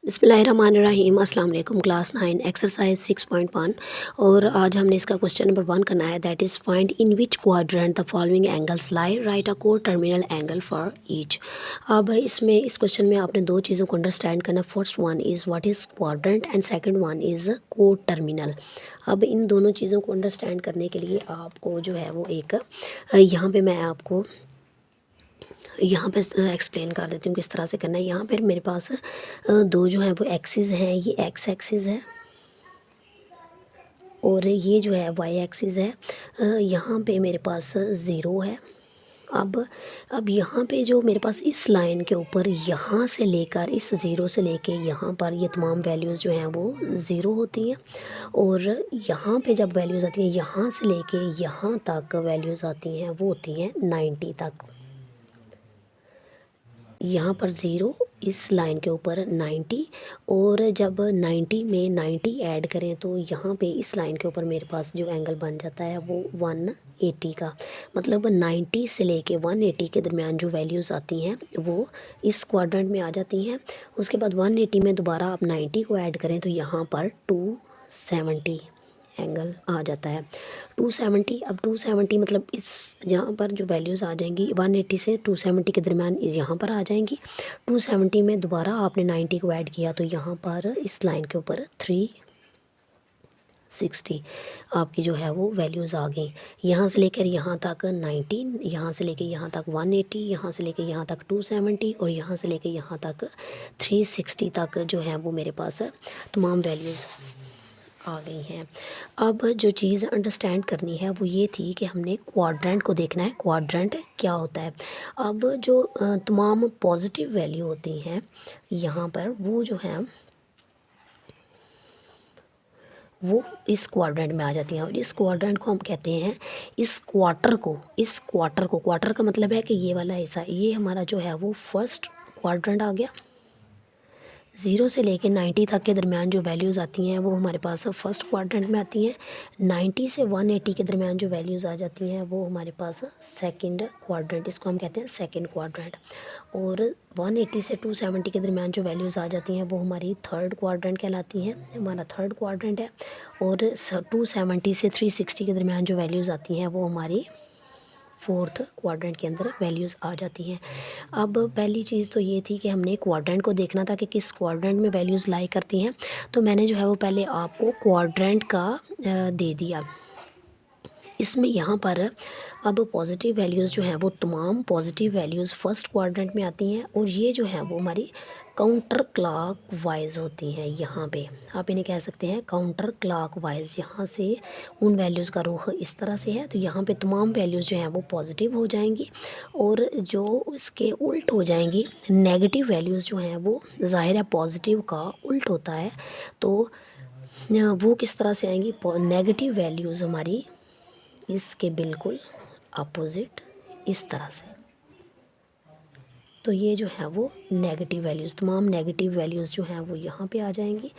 बिस्मिल्लाहिर्रहमानिर्रहीम। अस्सलाम वालेकुम। क्लास 9 एक्सरसाइज 6.1 और आज हमने इसका क्वेश्चन नंबर 1 करना है। That is find in which quadrant the following angles lie, write अ को टर्मिनल एंगल फॉर ईच। अब इसमें इस क्वेश्चन में आपने दो चीज़ों को अंडरस्टैंड करना। First one is what is quadrant and second one is को टर्मिनल। अब इन दोनों चीज़ों को अंडरस्टैंड करने के लिए आपको जो है वो एक यहाँ पे मैं आपको यहाँ पे एक्सप्लेन कर देती हूँ किस तरह से करना है। यहाँ पर मेरे पास दो जो है वो एक्सिस हैं। ये एक्स एक्सिस है और ये जो है वाई एक्सिस है। यहाँ पे मेरे पास ज़ीरो है। अब यहाँ पे जो मेरे पास इस लाइन के ऊपर यहाँ से लेकर इस ज़ीरो से लेके यहाँ पर ये तमाम वैल्यूज़ जो हैं वो ज़ीरो होती हैं और यहाँ पे जब वैल्यूज़ आती हैं यहाँ से लेके यहाँ तक वैल्यूज़ आती हैं वो होती हैं 90 तक। यहाँ पर ज़ीरो, इस लाइन के ऊपर 90 और जब 90 में 90 ऐड करें तो यहाँ पे इस लाइन के ऊपर मेरे पास जो एंगल बन जाता है वो 180 का। मतलब 90 से लेके 180 के दरमियान जो वैल्यूज़ आती हैं वो इस क्वाड्रेंट में आ जाती हैं। उसके बाद 180 में दोबारा आप 90 को ऐड करें तो यहाँ पर 270 एंगल आ जाता है। 270, अब 270 मतलब इस यहाँ पर जो वैल्यूज़ आ जाएंगी 180 से 270 के दरमियान यहाँ पर आ जाएंगी। 270 में दोबारा आपने 90 को ऐड किया तो यहाँ पर इस लाइन के ऊपर 360 आपकी जो है वो वैल्यूज़ आ गई। यहाँ से लेकर यहाँ तक 90, यहाँ से लेकर यहाँ तक 180, यहाँ से लेकर यहाँ तक 270 और यहाँ से लेकर यहाँ तक 360 तक जो है वो मेरे पास तमाम वैल्यूज़ आ गई हैं। अब जो चीज़ अंडरस्टैंड करनी है वो ये थी कि हमने क्वाड्रेंट को देखना है, क्वाड्रेंट क्या होता है। अब जो तमाम पॉजिटिव वैल्यू होती हैं यहाँ पर वो जो है वो इस क्वाड्रेंट में आ जाती हैं और इस क्वाड्रेंट को हम कहते हैं इस क्वार्टर को क्वार्टर का मतलब है कि ये वाला हिस्सा, ये हमारा जो है वो फर्स्ट क्वाड्रेंट आ गया। 0 से लेके 90 तक के दरमियान जो वैल्यूज़ आती हैं वो हमारे पास फर्स्ट क्वाड्रेंट में आती हैं। 90 से 180 के दरमियान जो वैल्यूज़ आ जाती हैं वो हमारे पास सेकंड क्वाड्रेंट, इसको हम कहते हैं सेकंड क्वाड्रेंट। और 180 से 270 के दरमियान जो वैल्यूज़ आ जाती हैं वो हमारी थर्ड क्वाड्रेंट कहलाती हैं, हमारा थर्ड क्वाड्रेंट है। और 270 से 360 के दरमियान जो वैल्यूज़ आती हैं वो हमारी फोर्थ क्वाड्रेंट के अंदर वैल्यूज़ आ जाती हैं। अब पहली चीज़ तो ये थी कि हमने क्वाड्रेंट को देखना था कि किस क्वाड्रेंट में वैल्यूज़ लाई करती हैं। तो मैंने जो है वो पहले आपको क्वाड्रेंट का दे दिया। इसमें यहाँ पर अब पॉजिटिव वैल्यूज़ जो हैं वो तमाम पॉजिटिव वैल्यूज़ फर्स्ट क्वाड्रेंट में आती हैं और ये जो है वो हमारी काउंटर क्लॉक वाइज होती हैं। यहाँ पे आप इन्हें कह सकते हैं काउंटर क्लॉक वाइज। यहाँ से उन वैल्यूज़ का रुख इस तरह से है तो यहाँ पे तमाम वैल्यूज़ जो हैं वो पॉजिटिव हो जाएंगी और जो इसके उल्ट हो जाएंगी नेगेटिव वैल्यूज़ जो हैं वो, ज़ाहिर है पॉजिटिव का उल्ट होता है तो वो किस तरह से आएंगी। नेगेटिव वैल्यूज़ हमारी इसके बिल्कुल अपोजिट इस तरह से। तो ये जो है वो नेगेटिव वैल्यूज़, तमाम नेगेटिव वैल्यूज़ जो हैं वो यहाँ पे आ जाएंगी।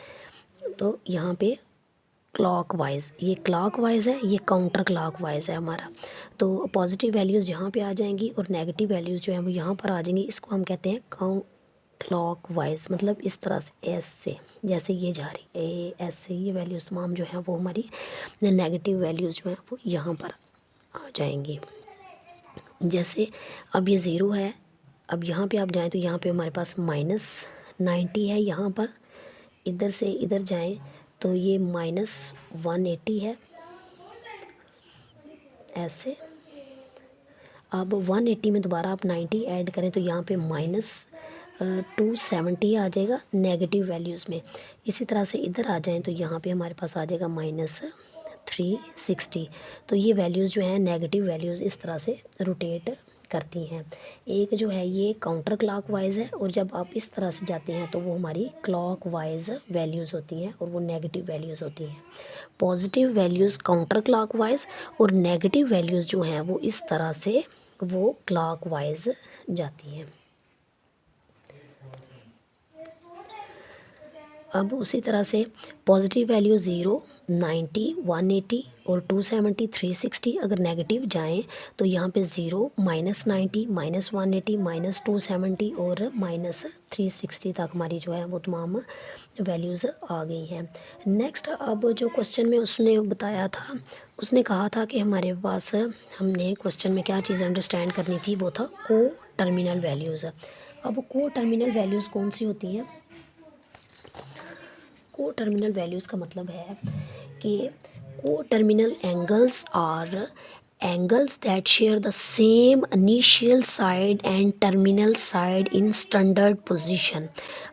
तो यहाँ पे क्लॉकवाइज, ये क्लॉकवाइज है, ये काउंटर क्लॉकवाइज है हमारा। तो पॉजिटिव वैल्यूज़ यहाँ पे आ जाएंगी और नेगेटिव वैल्यूज़ जो हैं वो यहाँ पर आ जाएंगी। इसको हम कहते हैं क्लॉकवाइज, मतलब इस तरह से एस से, जैसे ये जा रही ऐसे ये वैल्यूज़ तमाम जो हैं वो हमारी नेगेटिव वैल्यूज़ जो हैं वो यहाँ पर आ जाएंगी। जैसे अब ये ज़ीरो है, अब यहाँ पे आप जाएं तो यहाँ पे हमारे पास -90 है। यहाँ पर इधर से इधर जाएं तो ये -180 है ऐसे। अब 180 में दोबारा आप 90 ऐड करें तो यहाँ पे -270 आ जाएगा नेगेटिव वैल्यूज़ में। इसी तरह से इधर आ जाएं तो यहाँ पे हमारे पास आ जाएगा -360। तो ये वैल्यूज़ जो हैं नेगेटिव वैल्यूज़ इस तरह से रोटेट करती हैं। एक जो है ये काउंटर क्लॉकवाइज है और जब आप इस तरह से जाते हैं तो वो हमारी क्लॉकवाइज वैल्यूज़ होती हैं और वो नेगेटिव वैल्यूज़ होती हैं। पॉजिटिव वैल्यूज़ काउंटर क्लॉकवाइज और नेगेटिव वैल्यूज़ जो हैं वो इस तरह से वो क्लॉकवाइज जाती हैं। अब उसी तरह से पॉजिटिव वैल्यू 0 90, 180 और 270, 360। अगर नेगेटिव जाएं तो यहाँ पे 0, -90, -180, -270 और -360 तक हमारी जो है वो तमाम वैल्यूज़ आ गई हैं। नेक्स्ट, अब जो क्वेश्चन में उसने बताया था, उसने कहा था कि हमारे पास, हमने क्वेश्चन में क्या चीज़ अंडरस्टैंड करनी थी, वो था को टर्मिनल वैल्यूज़। अब को टर्मिनल वैल्यूज़ कौन सी होती हैं? को टर्मिनल वैल्यूज़ का मतलब है कि को terminal angles are angles that share the same initial side and terminal side in standard position.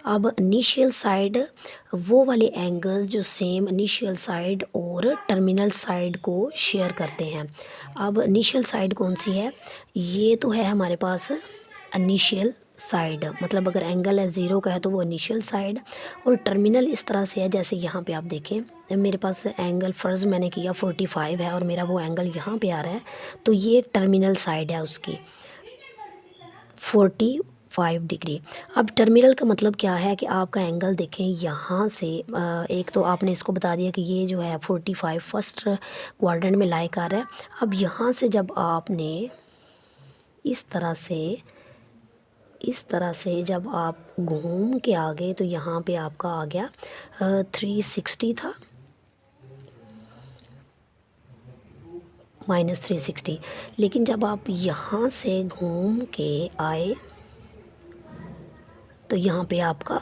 अब इनिशियल साइड वो वाले एंगल्स जो सेम इनिशियल साइड और टर्मिनल साइड को शेयर करते हैं। अब इनिशियल साइड कौन सी है? ये तो है हमारे पास इनिशियल साइड, मतलब अगर एंगल है 0 का है तो वो इनिशियल साइड। और टर्मिनल इस तरह से है, जैसे यहाँ पे आप देखें मेरे पास एंगल फ़र्ज़ मैंने किया 45 है और मेरा वो एंगल यहाँ पे आ रहा है, तो ये टर्मिनल साइड है उसकी 45 डिग्री। अब टर्मिनल का मतलब क्या है कि आपका एंगल देखें यहाँ से, एक तो आपने इसको बता दिया कि ये जो है 45 फर्स्ट क्वाड्रेंट में लाई कर रहा है। अब यहाँ से जब आपने इस तरह से जब आप घूम के आ गए तो यहाँ पे आपका आ गया 360 था, -360। लेकिन जब आप यहाँ से घूम के आए तो यहाँ पे आपका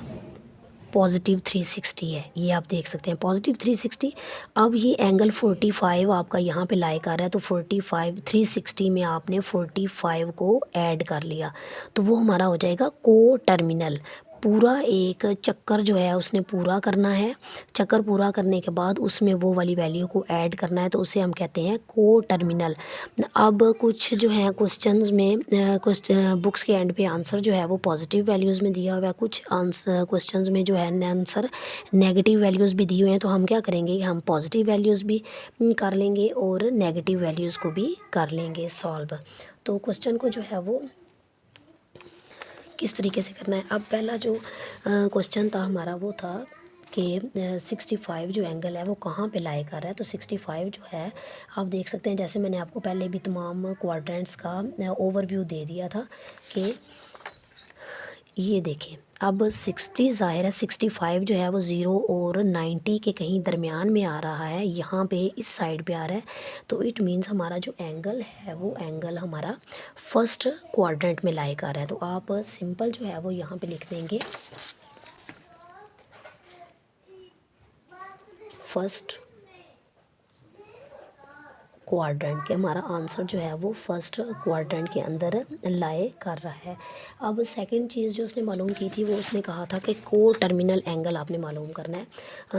+360 है, ये आप देख सकते हैं +360। अब ये एंगल 45 आपका यहाँ पे लाई कर रहा है, तो 45 360 में आपने 45 को ऐड कर लिया, तो वो हमारा हो जाएगा को टर्मिनल। पूरा एक चक्कर जो है उसने पूरा करना है, चक्कर पूरा करने के बाद उसमें वो वाली वैल्यू को ऐड करना है, तो उसे हम कहते हैं को टर्मिनल। अब कुछ जो है क्वेश्चंस में बुक्स के एंड पे आंसर जो है वो पॉजिटिव वैल्यूज़ में दिया हुआ है, कुछ आंसर क्वेश्चंस में जो है आंसर नेगेटिव वैल्यूज़ भी दिए हुए हैं। तो हम क्या करेंगे, हम पॉजिटिव वैल्यूज़ भी कर लेंगे और नेगेटिव वैल्यूज़ को भी कर लेंगे सॉल्व। तो क्वेश्चन को जो है वो किस तरीके से करना है। अब पहला जो क्वेश्चन था हमारा वो था कि 65 जो एंगल है वो कहाँ पे लाई कर रहा है। तो 65 जो है आप देख सकते हैं, जैसे मैंने आपको पहले भी तमाम क्वाड्रेंट्स का ओवरव्यू दे दिया था कि ये देखें, अब 60 ज़ाहिर है 65 जो है वो 0 और 90 के कहीं दरमियान में आ रहा है, यहाँ पे इस साइड पे आ रहा है। तो इट मीन्स हमारा जो एंगल है वो एंगल हमारा फर्स्ट क्वाड्रेंट में लाई कर रहा है। तो आप सिंपल जो है वो यहाँ पे लिख देंगे फर्स्ट क्वाड्रेंट के, हमारा आंसर जो है वो फर्स्ट क्वाड्रेंट के अंदर लाए कर रहा है। अब सेकंड चीज़ जो उसने मालूम की थी वो उसने कहा था कि को टर्मिनल एंगल आपने मालूम करना है।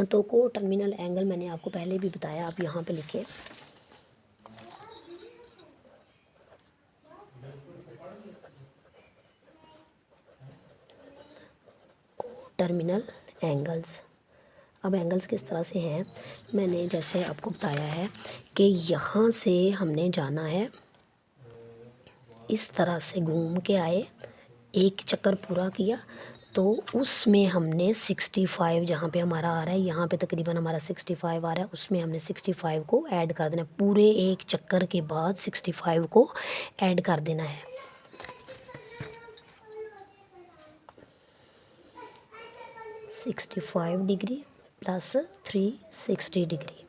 तो को टर्मिनल एंगल मैंने आपको पहले भी बताया, आप यहाँ पे लिखें टर्मिनल एंगल्स। अब एंगल्स किस तरह से हैं, मैंने जैसे आपको बताया है कि यहाँ से हमने जाना है, इस तरह से घूम के आए, एक चक्कर पूरा किया, तो उसमें हमने 65 जहाँ पे हमारा आ रहा है, यहाँ पे तकरीबन हमारा 65 आ रहा है, उसमें हमने 65 को ऐड कर देना है। पूरे एक चक्कर के बाद 65 को ऐड कर देना है। -65 + 360 डिग्री।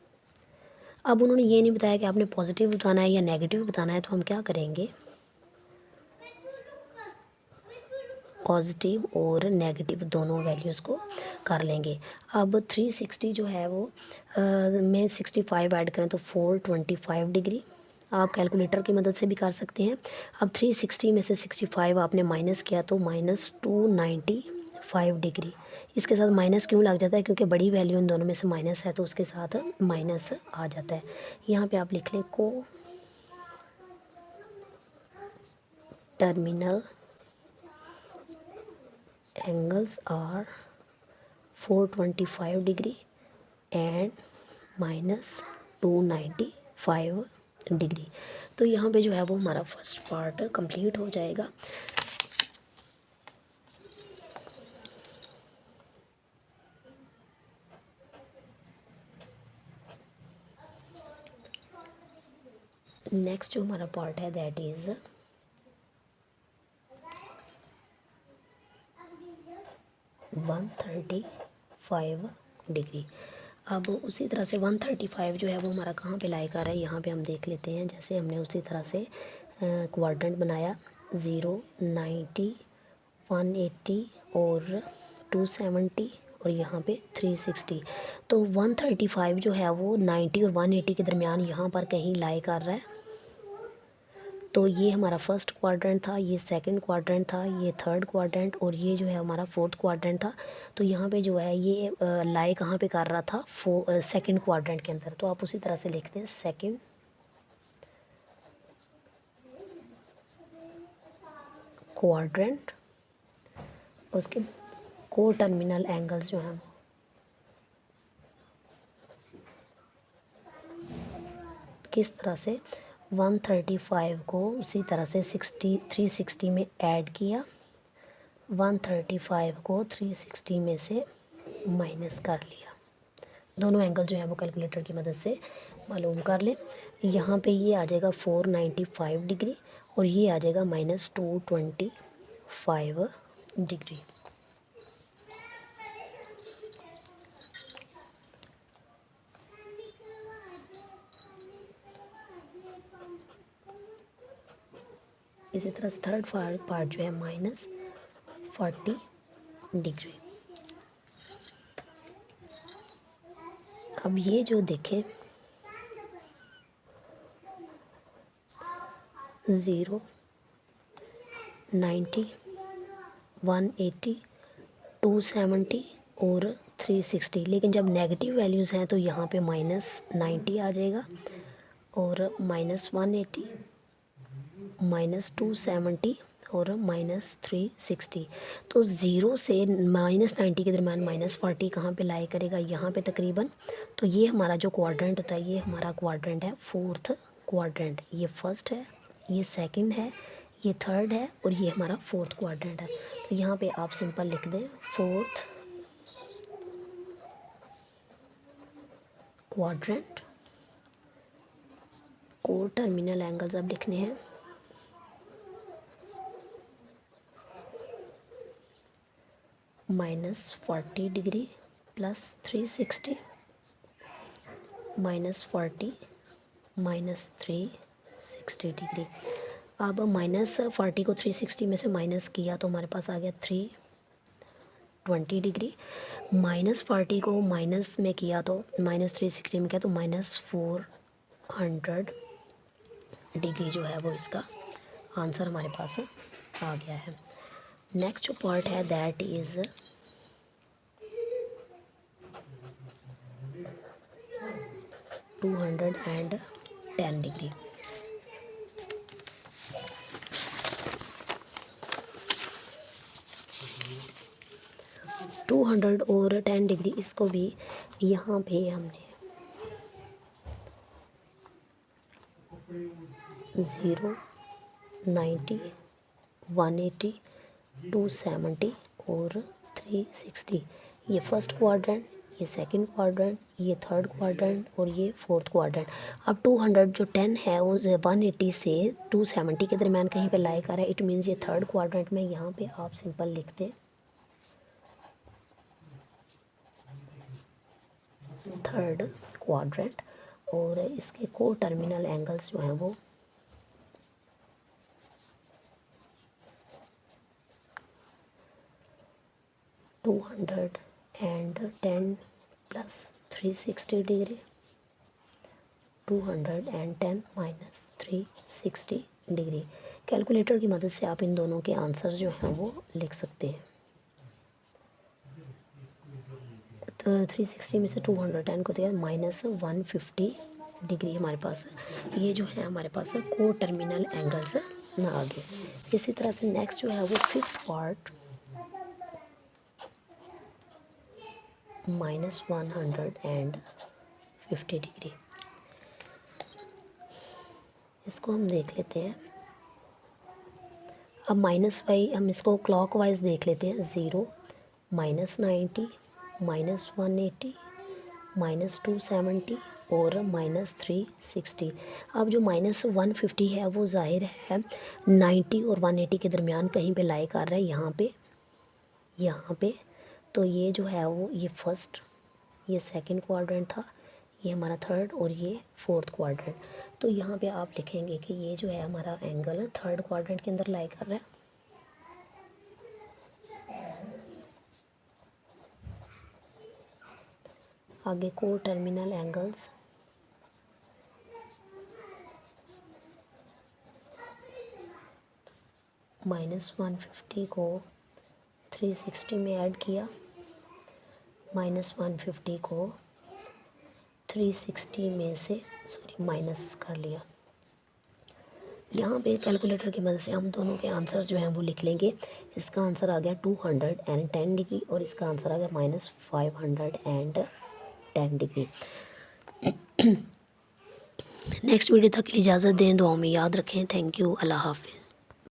अब उन्होंने ये नहीं बताया कि आपने पॉजिटिव बताना है या नेगेटिव बताना है, तो हम क्या करेंगे, पॉजिटिव और नेगेटिव दोनों वैल्यूज़ को कर लेंगे। अब 360 जो है वो में 65 ऐड करें तो 425 डिग्री, आप कैलकुलेटर की मदद से भी कर सकते हैं। अब 360 में से 65 आपने माइनस किया तो -295 डिग्री। इसके साथ माइनस क्यों लग जाता है, क्योंकि बड़ी वैल्यू इन दोनों में से माइनस है, तो उसके साथ माइनस आ जाता है। यहाँ पे आप लिख लें को terminal angles are 425 degree and -295 degree. तो यहाँ पे जो है वो हमारा फर्स्ट पार्ट कंप्लीट हो जाएगा। नेक्स्ट जो हमारा पार्ट है दैट इज़ 135 डिग्री। अब उसी तरह से 135 जो है वो हमारा कहाँ पे लाई कर रहा है, यहाँ पे हम देख लेते हैं। जैसे हमने उसी तरह से क्वाड्रेंट बनाया 0, 90, 180 और 270 और यहाँ पे 360। तो 135 जो है वो 90 और 180 के दरमियान यहाँ पर कहीं लाई कर रहा है। तो ये हमारा फर्स्ट क्वाड्रेंट था, ये सेकंड क्वाड्रेंट था, ये थर्ड क्वाड्रेंट और ये जो है हमारा फोर्थ क्वाड्रेंट था। तो यहाँ पे जो है ये लाई कहाँ पे कर रहा था, सेकंड क्वाड्रेंट के अंदर। तो आप उसी तरह से लिखते हैं सेकंड क्वाड्रेंट। उसके को टर्मिनल एंगल्स जो हैं किस तरह से 135 को उसी तरह से 360 में ऐड किया, 135 को 360 में से माइनस कर लिया। दोनों एंगल जो है वो कैलकुलेटर की मदद से मालूम कर लें। यहाँ पे ये आ जाएगा 495 डिग्री और ये आ जाएगा -225 डिग्री। इसी तरह से थर्ड पार्ट जो है -40 डिग्री। अब ये जो देखें 0, 90, 180, 270 और 360, लेकिन जब नेगेटिव वैल्यूज़ हैं तो यहाँ पे -90 आ जाएगा और -180, -270 और -360। तो 0 से -90 के दरम्यान -40 कहाँ पे लाई करेगा, यहाँ पे तकरीबन। तो ये हमारा जो क्वाड्रेंट होता है ये हमारा क्वाड्रेंट है फोर्थ क्वाड्रेंट। ये फर्स्ट है, ये सेकंड है, ये थर्ड है और ये हमारा फोर्थ क्वाड्रेंट है। तो यहाँ पे आप सिंपल लिख दें फोर्थ क्वाड्रेंट। को टर्मिनल एंगल्स अब लिखने हैं -40 डिग्री प्लस 360 -40 -360 डिग्री। अब -40 को 360 में से माइनस किया तो हमारे पास आ गया 320 डिग्री। -40 को माइनस में किया तो -360 में किया तो -400 डिग्री जो है वो इसका आंसर हमारे पास आ गया है। नेक्स्ट जो पार्ट है that is 210 degree. To 210 degree इसको भी यहाँ पे हमने 0, 90, 180, 270 और 360। ये फर्स्ट क्वाड्रेंट, ये सेकंड क्वाड्रेंट, ये थर्ड क्वाड्रेंट और ये फोर्थ क्वाड्रेंट। अब 210 है वो 180 से 270 के दरमियान कहीं पे लाई कर रहा है। इट मीन्स ये थर्ड क्वाड्रेंट में। यहाँ पे आप सिंपल लिखते थर्ड क्वाड्रेंट और इसके को टर्मिनल एंगल्स जो हैं वो 210 plus 360 degree, 210 minus 360 degree. Calculator की मदद से आप इन दोनों के आंसर जो हैं वो लिख सकते हैं। तो 360 में से 210 को दिया -150 डिग्री हमारे पास ये जो है हमारे पास को टर्मिनल एंगल्स ना आ गए। इसी तरह से नेक्स्ट जो है वो फिफ्थ पार्ट -150 डिग्री। इसको हम देख लेते हैं। अब -y हम इसको क्लॉकवाइज देख लेते हैं। 0, -90, -180, -270 और -360। अब जो -150 है वो ज़ाहिर है 90 और 180 के दरमियान कहीं पे लाई कर रहा है, यहाँ पे। तो ये जो है वो ये फर्स्ट, ये सेकंड क्वाड्रेंट था, ये हमारा थर्ड और ये फोर्थ क्वाड्रेंट। तो यहाँ पे आप लिखेंगे कि ये जो है हमारा एंगल थर्ड क्वाड्रेंट के अंदर लाई कर रहा है। आगे को टर्मिनल एंगल्स, -150 को 360 में ऐड किया, -150 को 360 में से माइनस कर लिया। यहाँ पे कैलकुलेटर की मदद से हम दोनों के आंसर जो हैं वो लिख लेंगे। इसका आंसर आ गया 210 डिग्री और इसका आंसर आ गया -510 डिग्री। नेक्स्ट वीडियो तक के लिए इजाज़त दें, दुआओं में याद रखें। थैंक यू, अल्लाह हाफिज़।